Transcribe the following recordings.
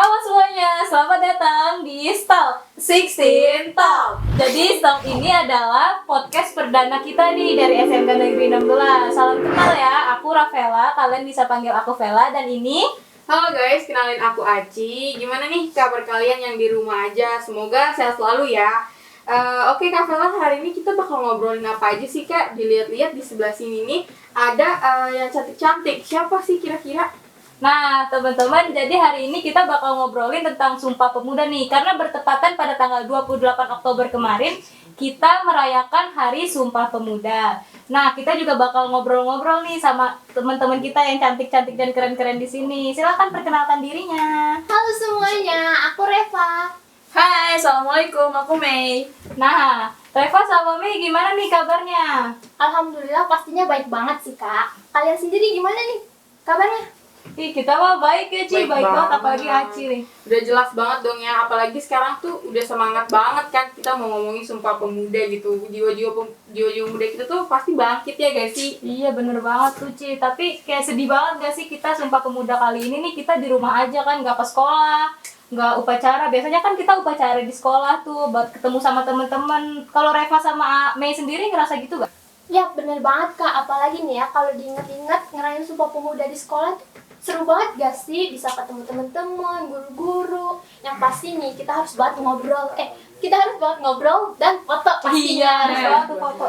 Halo semuanya, selamat datang di Stalk 16 Talk. Jadi Stalk ini adalah podcast perdana kita nih dari SMK Negeri 16. Salam kenal ya, aku Rafaela, kalian bisa panggil aku Vela. Dan ini Halo guys, kenalin aku Aci. Gimana nih kabar kalian yang di rumah aja? Semoga sehat selalu ya. Oke Kak Vela, hari ini kita bakal ngobrolin apa aja sih Kak? Dilihat-lihat di sebelah sini nih ada yang cantik-cantik. Siapa sih kira-kira? Nah, teman-teman, jadi hari ini kita bakal ngobrolin tentang Sumpah Pemuda nih. Karena bertepatan pada tanggal 28 Oktober kemarin, kita merayakan Hari Sumpah Pemuda. Nah, kita juga bakal ngobrol-ngobrol nih sama teman-teman kita yang cantik-cantik dan keren-keren di sini. Silakan perkenalkan dirinya. Halo semuanya, aku Reva. Hai, Assalamualaikum, aku Mei. Nah, Reva sama Mei gimana nih kabarnya? Alhamdulillah pastinya baik banget sih kak. Kalian sendiri gimana nih kabarnya? Ih, kita mah baik ya, Ci. Baik banget, apalagi Aci nih. Udah jelas banget dong ya, apalagi sekarang tuh udah semangat banget kan kita mau ngomongin Sumpah Pemuda gitu. Jiwa-jiwa muda kita tuh pasti bangkit ya guys sih. Iya bener banget tuh Ci, tapi kayak sedih banget gak sih kita Sumpah Pemuda kali ini nih kita di rumah aja kan, gak ke sekolah, gak upacara. Biasanya kan kita upacara di sekolah tuh buat ketemu sama temen-temen. Kalau Reva sama Mei sendiri ngerasa gitu gak? Ya bener banget kak, apalagi nih ya kalau diinget-inget ngerayain Sumpah Pemuda di sekolah tuh seru banget gak sih? Bisa ketemu temen-temen, guru-guru. Yang pasti nih kita harus banget ngobrol, dan foto pastinya. Iya, harus tuh foto.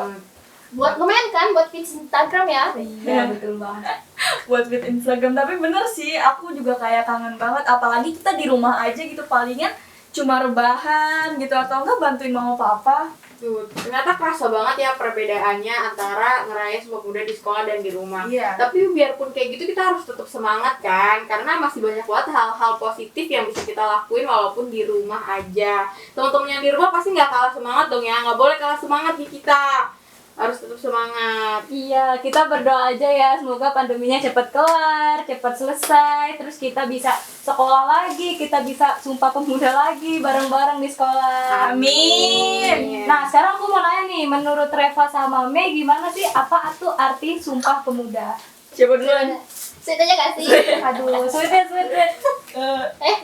Buat lumayan kan, buat feed Instagram ya. Iya betul banget. Buat feed Instagram, tapi bener sih, aku juga kayak kangen banget. Apalagi kita di rumah aja gitu, palingan cuma rebahan gitu, atau enggak bantuin mama papa. Tuh, ternyata kerasa banget ya perbedaannya antara ngerayain Sumpah Pemuda di sekolah dan di rumah. Iya. Tapi biarpun kayak gitu kita harus tetap semangat kan, karena masih banyak banget hal-hal positif yang bisa kita lakuin walaupun di rumah aja. Teman-teman yang di rumah pasti nggak kalah semangat dong ya, nggak boleh kalah semangat di kita. Harus tetap semangat. Iya, kita berdoa aja ya, semoga pandeminya cepat kelar, cepat selesai, terus kita bisa sekolah lagi, kita bisa Sumpah Pemuda lagi bareng-bareng di sekolah. Amin. Nah, sekarang aku mau nanya nih, menurut Reva sama Mei gimana sih apa tuh arti Sumpah Pemuda? Coba duluan. Sweet aja gak sih? Aduh, sweet.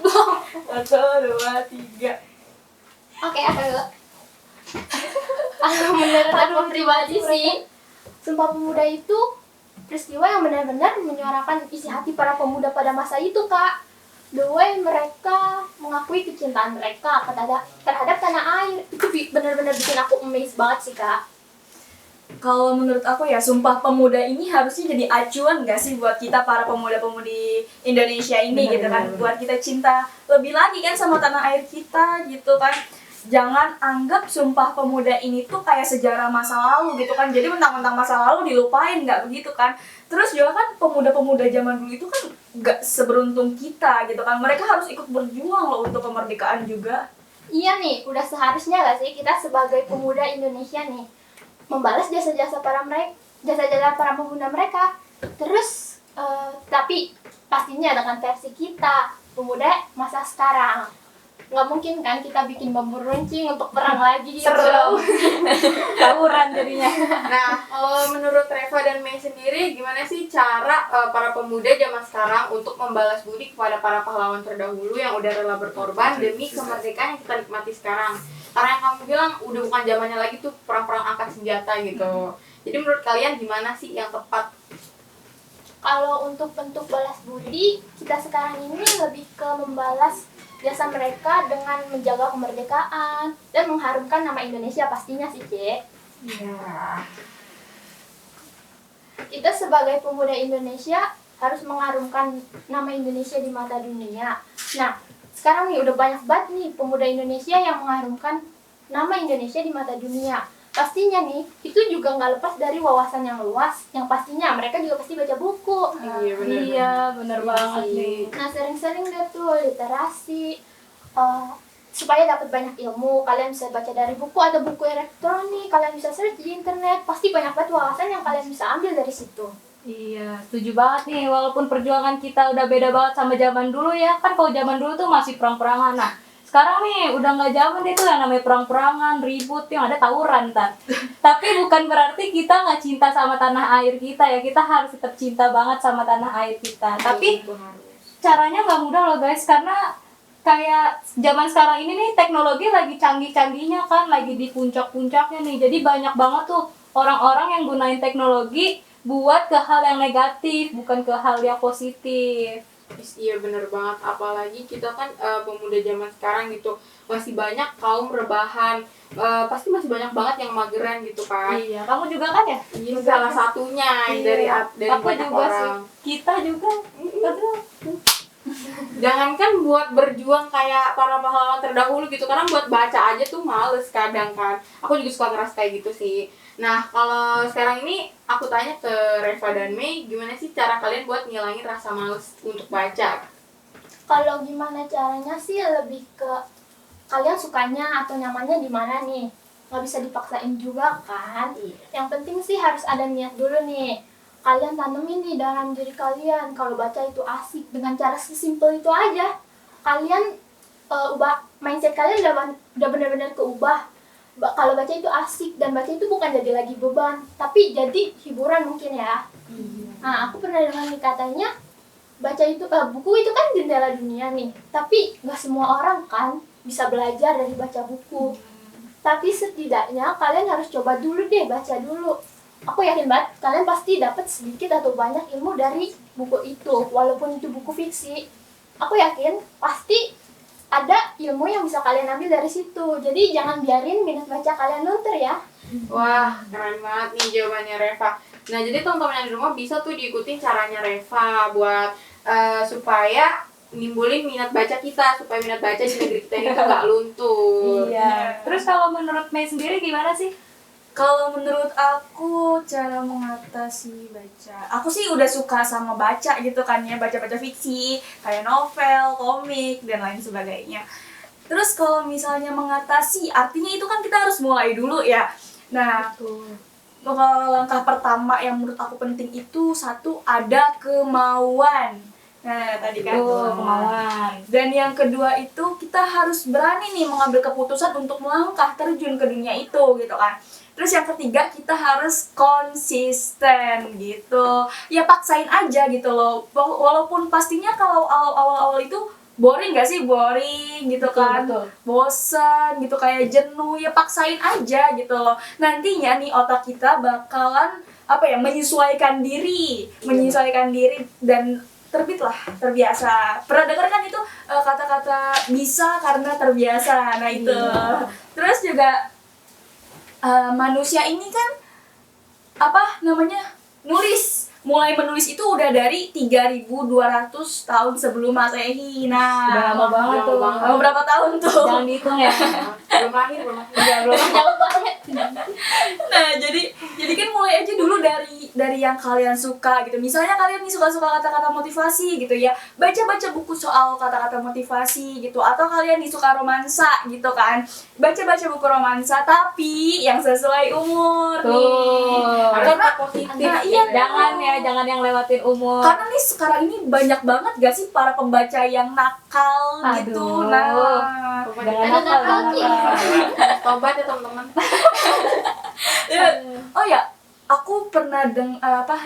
Belum. 1, 2, 3. Oke, aku dulu. Menurut aku pribadi sih, Sumpah Pemuda itu peristiwa yang benar-benar menyuarakan isi hati para pemuda pada masa itu, Kak. The way mereka mengakui kecintaan mereka terhadap tanah air. Itu benar-benar bikin aku amazed banget sih, Kak. Kalau menurut aku ya, Sumpah Pemuda ini harusnya jadi acuan gak sih buat kita para pemuda-pemudi Indonesia ini gitu kan. Buat kita cinta lebih lagi kan sama tanah air kita gitu kan. Jangan anggap Sumpah Pemuda ini tuh kayak sejarah masa lalu gitu kan. Jadi mentang-mentang masa lalu dilupain, nggak begitu kan. Terus juga kan pemuda-pemuda zaman dulu itu kan nggak seberuntung kita gitu kan. Mereka harus ikut berjuang loh untuk kemerdekaan juga. Iya nih, udah seharusnya gak sih kita sebagai pemuda Indonesia nih membalas jasa-jasa para pemuda mereka. Terus tapi pastinya dengan versi kita, pemuda masa sekarang. Nggak mungkin kan kita bikin bambu runcing untuk perang lagi gitu. Seru. Tawuran jadinya. Nah, menurut Reva dan Mei sendiri, gimana sih cara para pemuda zaman sekarang untuk membalas budi kepada para pahlawan terdahulu yang udah rela berkorban demi kemerdekaan yang kita nikmati sekarang? Karena yang kamu bilang udah bukan zamannya lagi tuh perang-perang angkat senjata gitu. Jadi menurut kalian gimana sih yang tepat? Kalau untuk bentuk balas budi, kita sekarang ini lebih ke membalas jasa mereka dengan menjaga kemerdekaan dan mengharumkan nama Indonesia pastinya sih, Cek. Iya. Kita sebagai pemuda Indonesia harus mengharumkan nama Indonesia di mata dunia. Nah, sekarang nih udah banyak banget nih pemuda Indonesia yang mengharumkan nama Indonesia di mata dunia. Pastinya nih, itu juga nggak lepas dari wawasan yang luas, yang pastinya mereka juga pasti baca buku. Iya, bener. Iya, bener banget nih. Nah, sering-sering deh tuh literasi, supaya dapat banyak ilmu. Kalian bisa baca dari buku atau buku elektronik, kalian bisa search di internet, pasti banyak banget wawasan yang kalian bisa ambil dari situ. Iya, setuju banget nih. Walaupun perjuangan kita udah beda banget sama zaman dulu ya. Kan kalau zaman dulu tuh masih perang-perangan. Nah, sekarang nih udah nggak zaman deh tuh yang namanya perang-perangan, ribut, yang ada tawuran ntar. Tapi bukan berarti kita nggak cinta sama tanah air kita ya. Kita harus tetap cinta banget sama tanah air kita. Tapi caranya nggak mudah loh guys, karena kayak zaman sekarang ini nih teknologi lagi canggih-canggihnya kan, lagi di puncak-puncaknya nih. Jadi banyak banget tuh orang-orang yang gunain teknologi buat ke hal yang negatif, bukan ke hal yang positif. Iya bener banget, apalagi kita kan pemuda zaman sekarang gitu masih banyak kaum rebahan, pasti masih banyak banget yang mageran gitu kan. Iya, kamu juga kan ya? Ini salah satunya yang dari Aku banyak juga sih. orang. Kita juga. Aduh. Jangankan buat berjuang kayak para pahlawan terdahulu gitu, karena buat baca aja tuh males kadang kan. Aku juga suka ngeras kayak gitu sih. Nah, kalau sekarang ini aku tanya ke Reva dan Mei, gimana sih cara kalian buat ngilangin rasa males untuk baca? Kalau gimana caranya sih lebih ke kalian sukanya atau nyamannya di mana nih? Nggak bisa dipaksain juga kan? Yang penting sih harus ada niat dulu nih. Kalian tanemin di dalam diri kalian kalau baca itu asik dengan cara sesimpel itu aja. Kalian ubah mindset kalian udah benar-benar keubah. Kalau baca itu asik dan baca itu bukan jadi lagi beban, tapi jadi hiburan mungkin ya. Nah, aku pernah dengar nih katanya baca itu buku itu kan jendela dunia nih, tapi nggak semua orang kan bisa belajar dari baca buku. Tapi setidaknya kalian harus coba dulu deh, baca dulu. Aku yakin banget kalian pasti dapat sedikit atau banyak ilmu dari buku itu, walaupun itu buku fiksi. Aku yakin pasti ada ilmu yang bisa kalian ambil dari situ. Jadi jangan biarin minat baca kalian luntur ya. Wah, keren banget nih jawabannya Reva. Nah, jadi teman-teman yang di rumah bisa tuh diikutin caranya Reva buat supaya nimbulin minat baca kita, supaya minat baca di negeri kita ini tuh nggak luntur. Iya. Terus kalau menurut Mei sendiri gimana sih? Kalau menurut aku cara mengatasi baca, aku sih udah suka sama baca gitu kan ya, baca-baca fiksi, kayak novel, komik, dan lain sebagainya. Terus kalau misalnya mengatasi, artinya itu kan kita harus mulai dulu ya. Nah, kalau langkah pertama yang menurut aku penting itu satu, ada kemauan. Nah, tadi kan Kemauan. Dan yang kedua itu kita harus berani nih mengambil keputusan untuk melangkah terjun ke dunia itu gitu kan. Terus yang ketiga kita harus konsisten gitu. Ya paksain aja gitu loh. Walaupun pastinya kalau awal-awal itu boring gak sih? Boring gitu kan. Betul. Bosan gitu kayak jenuh. Ya paksain aja gitu loh. Nantinya nih otak kita bakalan menyesuaikan diri. Menyesuaikan diri dan terbiasa. Pernah dengar kan itu kata-kata bisa karena terbiasa. Nah itu. Terus juga manusia ini kan mulai menulis itu udah dari 3.200 tahun sebelum Masehi. Nah, Udah lama banget tuh. Berapa tahun tuh? Jangan dihitung ya. Belum lahir. Iya, belum. Jauh banget. Nah, jadi kan mulai aja dulu dari yang kalian suka gitu. Misalnya kalian nih suka-suka kata-kata motivasi gitu ya. Baca-baca buku soal kata-kata motivasi gitu, atau kalian nih suka romansa gitu kan. Baca-baca buku romansa tapi yang sesuai umur nih. Tuh. Karena positif. Nah, iya, Jangan yang lewatin umur. karena nih sekarang ini banyak banget gak sih para pembaca yang nakal gitu. Aduh. Nah, Jangan Ada nakal, nakal, jangan Ki. nakal. Tobat ya teman-teman. oh ya, aku pernah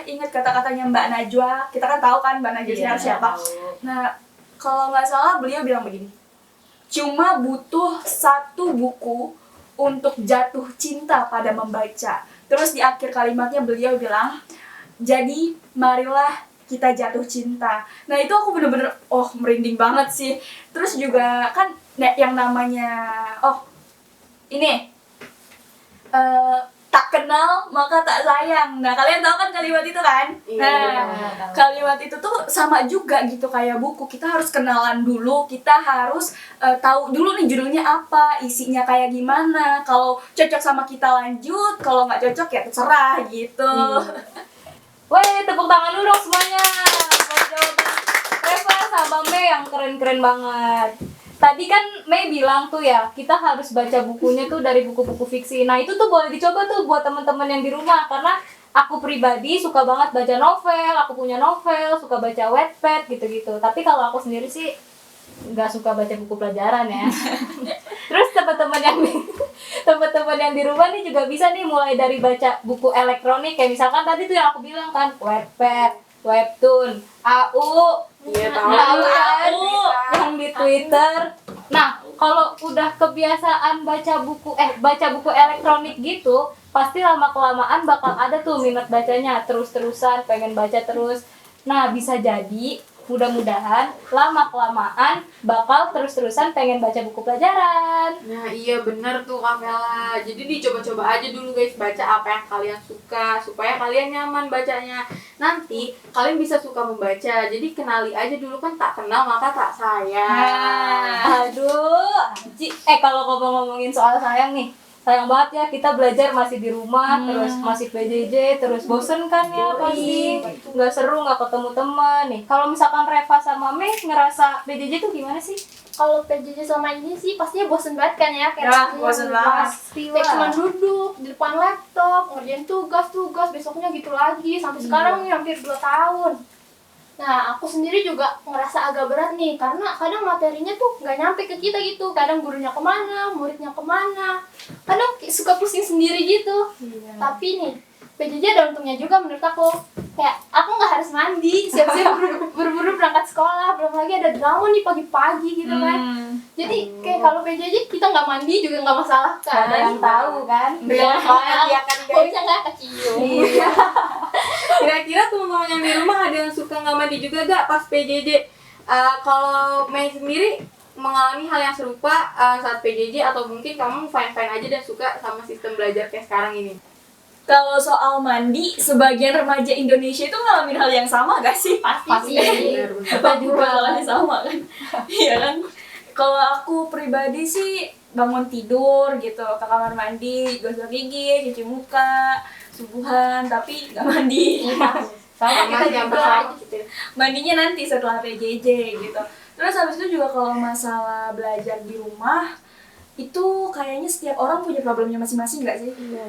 ingat kata-katanya Mbak Najwa. Kita kan tahu kan Mbak Najwa Iya, siapa. tahu. Nah, kalau nggak salah beliau bilang begini. Cuma butuh satu buku untuk jatuh cinta pada membaca. Terus di akhir kalimatnya beliau bilang, jadi marilah kita jatuh cinta. Nah itu aku bener-bener merinding banget sih. Terus juga kan yang namanya ini tak kenal maka tak sayang. Nah kalian tahu kan kalimat itu kan? Iya. Nah kalimat itu tuh sama juga gitu kayak buku. Kita harus kenalan dulu. Kita harus tahu dulu nih judulnya apa, isinya kayak gimana. Kalau cocok sama kita lanjut, kalau nggak cocok ya terserah gitu. Woi, tepuk tangan dulu dong semuanya. Buat jawaban Reva sama Mei yang keren-keren banget. Tadi kan Mei bilang tuh ya, kita harus baca bukunya tuh dari buku-buku fiksi. Nah itu tuh boleh dicoba tuh buat teman-teman yang di rumah. Karena aku pribadi suka banget baca novel, aku punya novel, suka baca Wattpad gitu-gitu. Tapi kalau aku sendiri sih nggak suka baca buku pelajaran ya. Terus teman-teman yang di rumah nih juga bisa nih mulai dari baca buku elektronik kayak misalkan tadi tuh yang aku bilang kan Wattpad, webtoon, AU, Iya tahu. tahu kan? AU. Yang di Twitter. Nah, kalau udah kebiasaan baca buku elektronik gitu, pasti lama kelamaan bakal ada tuh minat bacanya, terus-terusan pengen baca terus. Nah, bisa jadi mudah-mudahan lama kelamaan bakal terus-terusan pengen baca buku pelajaran. Nah iya bener tuh Kak Vela. Jadi dicoba-coba aja dulu guys baca apa yang kalian suka supaya kalian nyaman bacanya. Nanti kalian bisa suka membaca. Jadi kenali aja dulu kan tak kenal maka tak sayang. Aduh, kalau ngomongin soal sayang nih, sayang banget ya kita belajar masih di rumah, terus masih PJJ, terus bosen kan ya pasti, nggak seru, nggak ketemu teman nih. Kalau misalkan Reva sama Mei ngerasa PJJ tuh gimana sih? Kalau PJJ sama ini sih pastinya bosen banget kan ya, kayak Ya, bosen banget. Pasti kayak cuma lah. duduk di depan laptop ngerjain tugas besoknya gitu lagi sampai sekarang nih hampir 2 tahun. Nah, aku sendiri juga ngerasa agak berat nih, karena kadang materinya tuh nggak nyampe ke kita gitu. Kadang gurunya kemana, muridnya kemana. Kadang suka pusing sendiri gitu. Tapi nih, PJJ ada untungnya juga menurut aku. Kayak aku nggak harus mandi, siap-siap buru-buru berangkat sekolah. Belum lagi ada drama nih pagi-pagi gitu kan. Jadi kayak kalau PJJ kita nggak mandi juga nggak masalah Nggak ada kan. yang tahu kan? Bener banget ya kan guys. Pokoknya nggak kecium. Iya. Kira-kira teman-teman yang di rumah ada yang suka nggak mandi juga gak pas PJJ? Kalau Mei sendiri mengalami hal yang serupa saat PJJ atau mungkin kamu fine-fine aja dan suka sama sistem belajar kayak sekarang ini? Kalau soal mandi, sebagian remaja Indonesia itu ngalamin hal yang sama gak sih? Pasti sih. Bener-bener. Kita juga ngalamin sama kan? Iya kan? Kalau aku pribadi sih bangun tidur gitu, ke kamar mandi, gosok gigi, cuci muka, subuhan, tapi nggak mandi. Sama kita yang juga. bersama gitu ya. Mandinya nanti setelah PJJ gitu. Terus habis itu juga kalau masalah belajar di rumah, itu kayaknya setiap orang punya problemnya masing-masing nggak sih? Iya.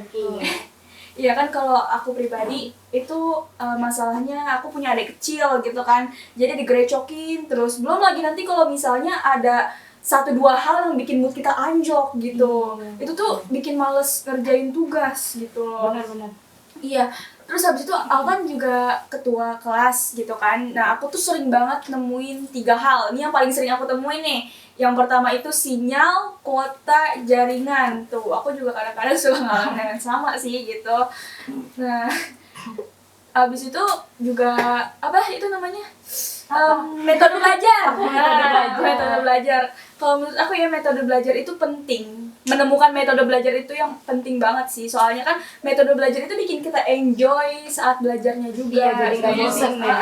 Iya kan, kalau aku pribadi itu masalahnya aku punya adik kecil gitu kan, jadi digerecokin terus, belum lagi nanti kalau misalnya ada 1-2 hal yang bikin mood kita anjlok gitu, itu tuh bikin males ngerjain tugas gitu loh. Benar-benar. Iya, terus habis itu aku kan juga ketua kelas gitu kan. Nah, aku tuh sering banget nemuin 3 hal. Ini yang paling sering aku temuin nih. Yang pertama itu sinyal, kuota, jaringan. Tuh, aku juga kadang-kadang suka ngalamin yang sama sih gitu. Nah, habis itu juga apa itu namanya? Metode belajar. Metode belajar. Kalau menurut aku ya metode belajar itu penting. Menemukan metode belajar itu yang penting banget sih. Soalnya kan metode belajar itu bikin kita enjoy saat belajarnya juga. Iya, jadi nggak Gitu. bosen ya.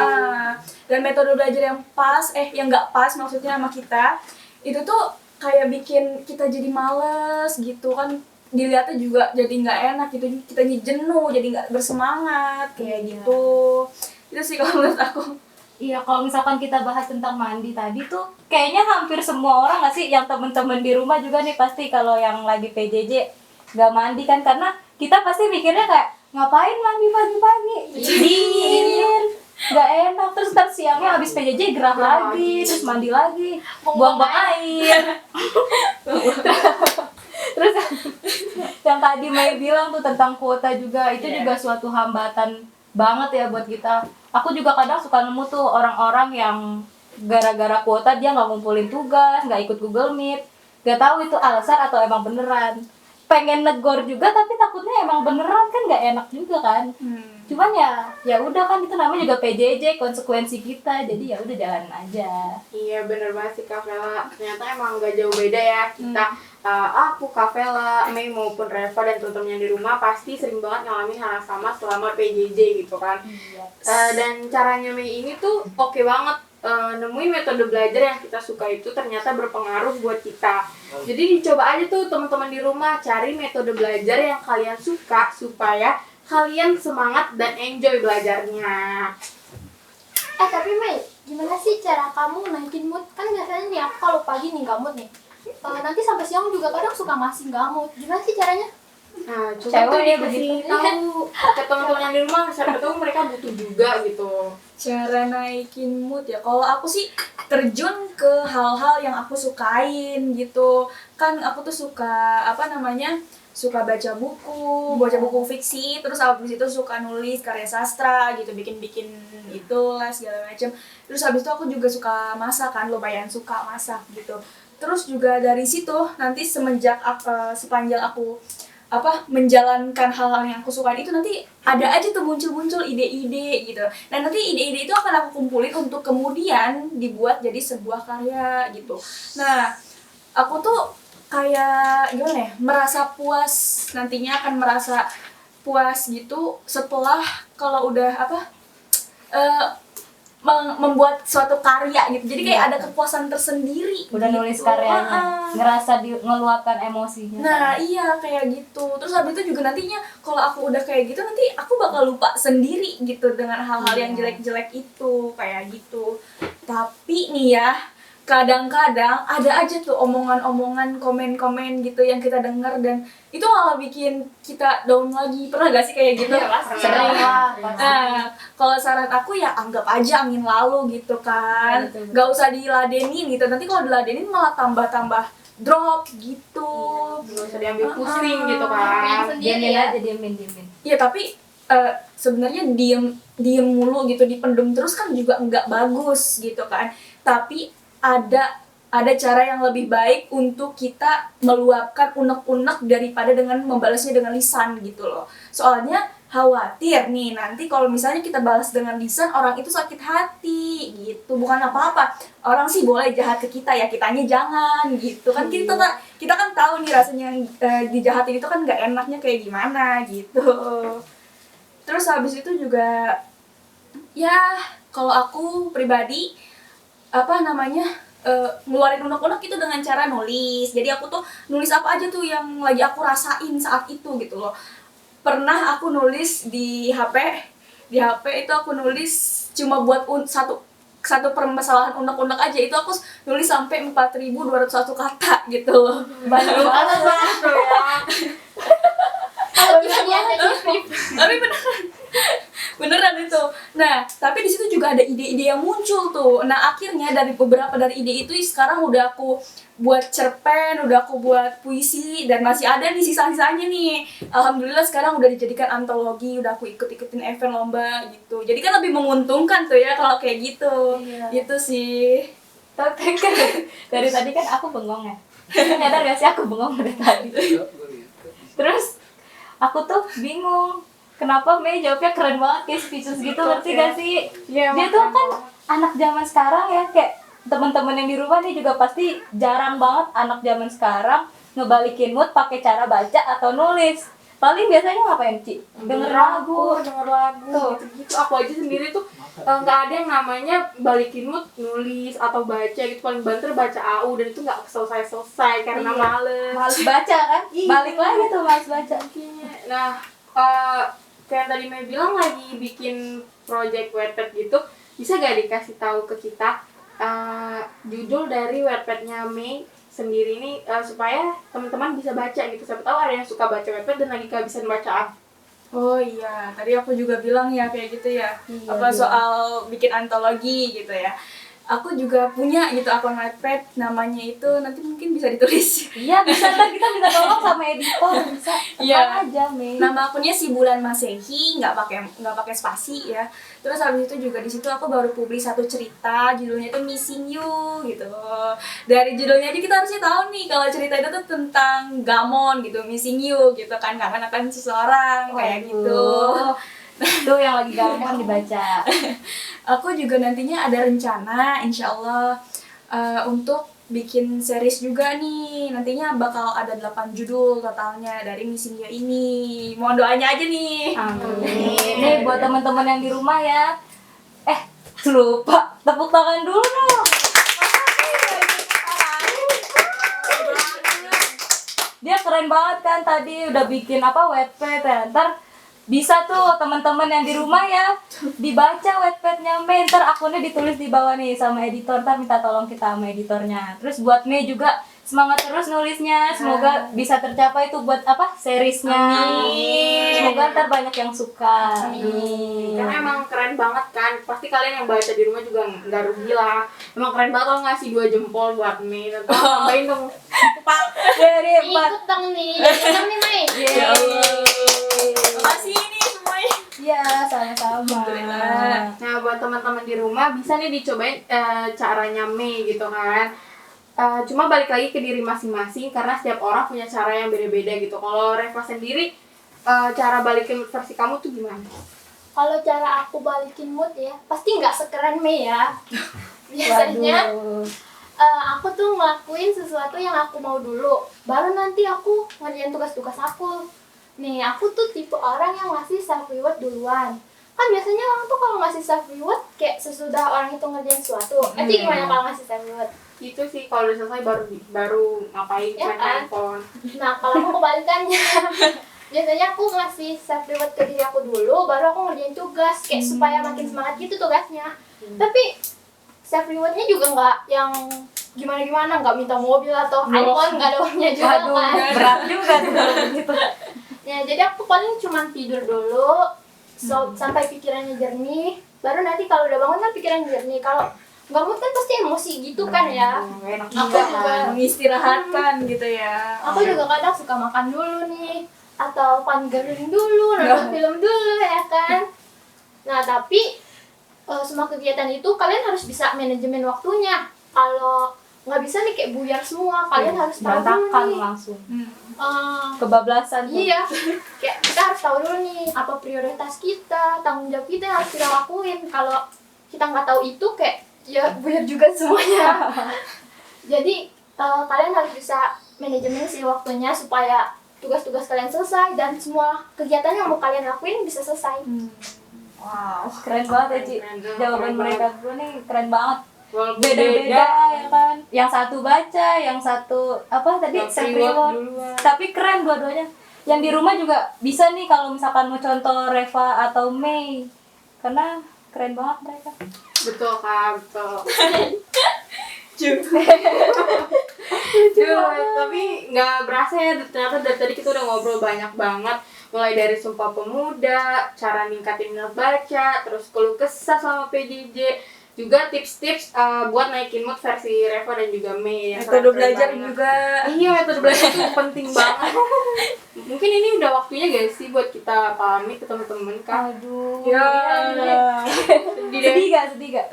Dan metode belajar yang pas, yang nggak pas maksudnya sama kita, itu tuh kayak bikin kita jadi males gitu kan. Dilihatnya juga jadi nggak enak gitu, kita jenuh, jadi nggak bersemangat kayak gitu. Itu sih kalau menurut aku. Iya, kalau misalkan kita bahas tentang mandi tadi tuh, kayaknya hampir semua orang nggak sih, yang temen-temen di rumah juga nih pasti kalau yang lagi PJJ nggak mandi kan, karena kita pasti mikirnya kayak ngapain mandi pagi-pagi, dingin, nggak enak, terus ntar siangnya habis PJJ gerah lagi, terus mandi lagi, buang-buang air. Terus yang tadi Mei bilang tuh tentang kuota juga, itu juga suatu hambatan banget ya buat kita. Aku juga kadang suka nemu tuh orang-orang yang gara-gara kuota dia nggak ngumpulin tugas, nggak ikut Google Meet, nggak tahu itu alasan atau emang beneran. Pengen negor juga tapi takutnya emang beneran kan nggak enak juga kan. Cuman ya udah kan, itu namanya juga PJJ, konsekuensi kita, jadi ya udah jalanin aja. Iya bener banget sih Kak Vela. Ternyata emang gak jauh beda ya kita. Aku, Kak Vela, Mei maupun Reva dan teman-teman yang di rumah pasti sering banget ngalamin hal yang sama selama PJJ gitu kan. Dan caranya Mei ini tuh oke banget. Nemuin metode belajar yang kita suka itu ternyata berpengaruh buat kita. Jadi dicoba aja tuh teman-teman di rumah, cari metode belajar yang kalian suka supaya kalian semangat dan enjoy belajarnya. Tapi Mei, gimana sih cara kamu naikin mood? Kan biasanya nih aku kalau pagi nih nggak mood nih, nanti sampai siang juga kadang suka masih nggak mood. Gimana sih caranya? Nah, coba Cewek tuh ya dikasih begitu. tahu ke teman-teman yang di rumah, siapa tahu mereka butuh juga gitu. Cara naikin mood ya, kalau aku sih terjun ke hal-hal yang aku sukain gitu. Kan aku tuh suka suka baca buku fiksi, terus habis itu suka nulis karya sastra gitu, bikin-bikin itulah segala macam. Terus habis itu aku juga suka masak kan, lumayan suka masak gitu. Terus juga dari situ nanti sepanjang aku menjalankan hal-hal yang aku suka itu, nanti ada aja tuh muncul-muncul ide-ide gitu. Nah nanti ide-ide itu akan aku kumpulin untuk kemudian dibuat jadi sebuah karya gitu. Nah aku tuh kayak gimana ya, merasa puas, nantinya akan merasa puas gitu setelah kalau udah eh, membuat suatu karya gitu. Jadi kayak ada kepuasan tersendiri Udah gitu. nulis karyanya, ngerasa ngeluapkan emosinya. Nah iya kayak gitu. Terus habis itu juga nantinya kalau aku udah kayak gitu, nanti aku bakal lupa sendiri gitu dengan hal-hal yang jelek-jelek itu kayak gitu. Tapi nih ya, kadang-kadang ada aja tuh omongan-omongan, komen-komen gitu yang kita dengar, dan itu malah bikin kita down lagi. Pernah gak sih kayak gitu? Iya, pasti. Sering lah, pasti. Nah, kalau saran aku ya anggap aja angin lalu gitu kan. Betul, betul. Gak usah diladenin gitu. Nanti kalau diladenin malah tambah-tambah drop gitu. Nggak usah diambil pusing gitu Main kan. sendiri Diemin ya. aja, diemin. Ya tapi sebenarnya diem mulu gitu, dipendem terus kan juga nggak bagus gitu kan. Tapi ada cara yang lebih baik untuk kita meluapkan unek-unek daripada dengan membalasnya dengan lisan gitu loh. Soalnya khawatir nih nanti kalau misalnya kita balas dengan lisan, orang itu sakit hati gitu. Bukan apa-apa, orang sih boleh jahat ke kita ya, kitanya jangan gitu kan. Kita kan tahu nih rasanya dijahatin itu kan nggak enaknya kayak gimana gitu. Terus habis itu juga ya kalau aku pribadi ngeluarin unek-unek itu dengan cara nulis. Jadi aku tuh nulis apa aja tuh yang lagi aku rasain saat itu gitu loh. Pernah aku nulis di HP itu aku nulis cuma buat satu permasalahan unek-unek aja, itu aku nulis sampai 4.201 kata gitu loh. Banyak banget lah. Tuh ya. Kalau kita diajak Tapi beneran itu. Nah tapi di situ juga ada ide-ide yang muncul tuh. Nah akhirnya dari beberapa dari ide itu sekarang udah aku buat cerpen, udah aku buat puisi, dan masih ada nih sisa-sisanya nih. Alhamdulillah sekarang udah dijadikan antologi, udah aku ikutin event lomba gitu. Jadi kan lebih menguntungkan tuh ya kalau kayak gitu. Iya. Gitu sih. Tapi kan dari tadi kan aku bengong ya. Nyadar gak sih aku bengong dari tadi? Terus aku tuh bingung. Kenapa Mei jawabnya keren banget, kayak speechless gitu, ngerti gak sih? Iya, Dia tuh makanya. kan anak zaman sekarang ya, kayak teman-teman yang di rumah nih juga pasti jarang banget anak zaman sekarang ngebalikin mood pakai cara baca atau nulis. Paling biasanya ngapain, Ci? Denger lagu. Denger lagu Tuh. gitu. Aku aja sendiri tuh nggak ada yang namanya balikin mood nulis atau baca gitu. Paling banter baca AU, dan itu nggak selesai karena Iya. males. Males baca kan? Iya. Balik lagi tuh males baca. Nah, kayak tadi Mei bilang lagi bikin project Wattpad gitu, bisa gak dikasih tahu ke kita judul dari Wattpadnya Mei sendiri nih, supaya teman-teman bisa baca gitu. Siapa tahu ada yang suka baca Wattpad dan lagi kehabisan bacaan. Oh iya, tadi aku juga bilang ya kayak gitu ya. Iya, Apa iya. soal bikin antologi gitu ya. Aku juga punya gitu akun Wattpad, namanya itu nanti mungkin bisa ditulis. Iya, bisa, ntar kita minta tolong sama editor, bisa. Iya. Tenang aja, Mei. Nama akunnya Si Bulan Masehi, nggak pakai spasi ya. Terus habis itu juga di situ aku baru publis satu cerita, judulnya itu Missing You gitu. Dari judulnya aja kita harusnya tahu nih kalau cerita itu tuh tentang gamon gitu, missing you gitu kan, kangen akan seseorang kayak gitu. Itu yang lagi gampang dibaca. Aku juga nantinya ada rencana insya Allah untuk bikin series juga nih. Nantinya bakal ada 8 judul totalnya dari Missing You ini. Mohon doanya aja nih. Amin. Nih buat teman-teman yang di rumah ya. Lupa tepuk tangan dulu dong. Dia keren banget kan tadi udah bikin Wattpad ya. Ntar bisa tuh teman-teman yang di rumah ya dibaca Wattpadnya Mei. Ntar akunnya ditulis di bawah nih sama editor. Ntar minta tolong kita sama editornya. Terus buat Mei juga semangat terus nulisnya, semoga bisa tercapai tuh buat apa seriesnya. Semoga ntar banyak yang suka. Karena emang keren banget kan, pasti kalian yang baca di rumah juga nggak rugi lah. Emang keren banget kalau ngasih 2 jempol buat Mei. Nanti tambahin dong. Dari 4. Ikut dong nih. Ikut nih, Mei. Ya Allah. Makasih nih semuanya. Ya, sama-sama. Alhamdulillah. Nah, buat teman-teman di rumah bisa nih dicobain caranya Mei gitu kan. Cuma balik lagi ke diri masing-masing karena setiap orang punya cara yang beda-beda gitu. Kalau Reva sendiri, cara balikin versi kamu tuh gimana? Kalau cara aku balikin mood ya, pasti nggak sekeren Mei ya. Biasanya Waduh. aku tuh ngelakuin sesuatu yang aku mau dulu, baru nanti aku ngerjain tugas-tugas aku. Nih, aku tuh tipe orang yang ngasih self reward duluan. Kan biasanya orang tuh kalau ngasih self reward kayak sesudah orang itu ngerjain sesuatu. Nanti gimana kalau ngasih self reward? Itu sih kalau udah selesai baru ngapain Ya main kan? handphone. Nah, kalau aku kebalikannya. Biasanya aku ngasih self reward ke diri aku dulu, baru aku ngerjain tugas kayak supaya makin semangat gitu tugasnya. Tapi self rewardnya juga nggak yang gimana-gimana, nggak minta mobil atau iPhone, nggak ada uangnya juga Waduh, kan. berat juga tuh kalau begitu. Ya, jadi aku paling cuma tidur dulu sampai pikirannya jernih, baru nanti kalau udah bangun kan pikirannya jernih. Kalau nggak mood kan pasti emosi gitu kan ya. Enak Aku juga juga kan. Mengistirahatkan gitu ya. aku juga kadang suka makan dulu nih, atau gathering dulu, nonton film dulu ya kan. Nah, tapi semua kegiatan itu kalian harus bisa manajemen waktunya. Kalau nggak bisa nih kayak buyar semua, kalian harus tahu dulu Berantakan nih. langsung. eh, Kebablasan tuh. Iya, kayak kita harus tahu dulu nih apa prioritas kita, tanggung jawab kita yang harus kita lakuin. Kalau kita nggak tahu itu kayak ya buyar juga semuanya. Jadi kalian harus bisa manajemen sih waktunya supaya tugas-tugas kalian selesai dan semua kegiatan yang mau kalian lakuin bisa selesai. Wow, keren banget ya Ci. Keren, keren, Jawaban keren mereka berdua nih keren banget. Walaupun Beda-beda ya kan. Yang satu baca, yang satu apa tadi Self self reward reward. duluan. Tapi keren dua-duanya. Yang di rumah juga bisa nih kalau misalkan mau contoh Reva atau Mei. Karena keren banget mereka. Betul Kak, betul. Juga. Tapi nggak berasa ya, ternyata dari tadi kita udah ngobrol banyak banget. Mulai dari Sumpah Pemuda, cara ningkatin minat baca, terus keluh kesah sama PJJ, juga tips-tips buat naikin mood versi Reva dan juga Mei yang Metode sangat keren belajar banget. juga. Iya, metode belajar itu penting banget. Mungkin ini udah waktunya guys sih buat kita pamit ke teman-teman Kak. Aduh. Ya. Sedih gak? Sedih gak?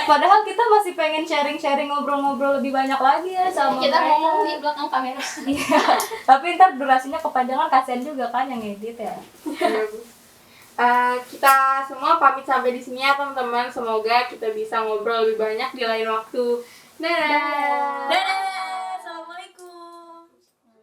Padahal kita masih pengen sharing-sharing ngobrol-ngobrol lebih banyak lagi ya sama Kita mereka. ngomong di belakang kamera. Iya. Tapi ntar durasinya kepanjangan, kasihan juga kan yang edit ya. Iya, Bu. Kita semua pamit sampai di sini ya teman-teman. Semoga kita bisa ngobrol lebih banyak di lain waktu. Dadah. Dadah.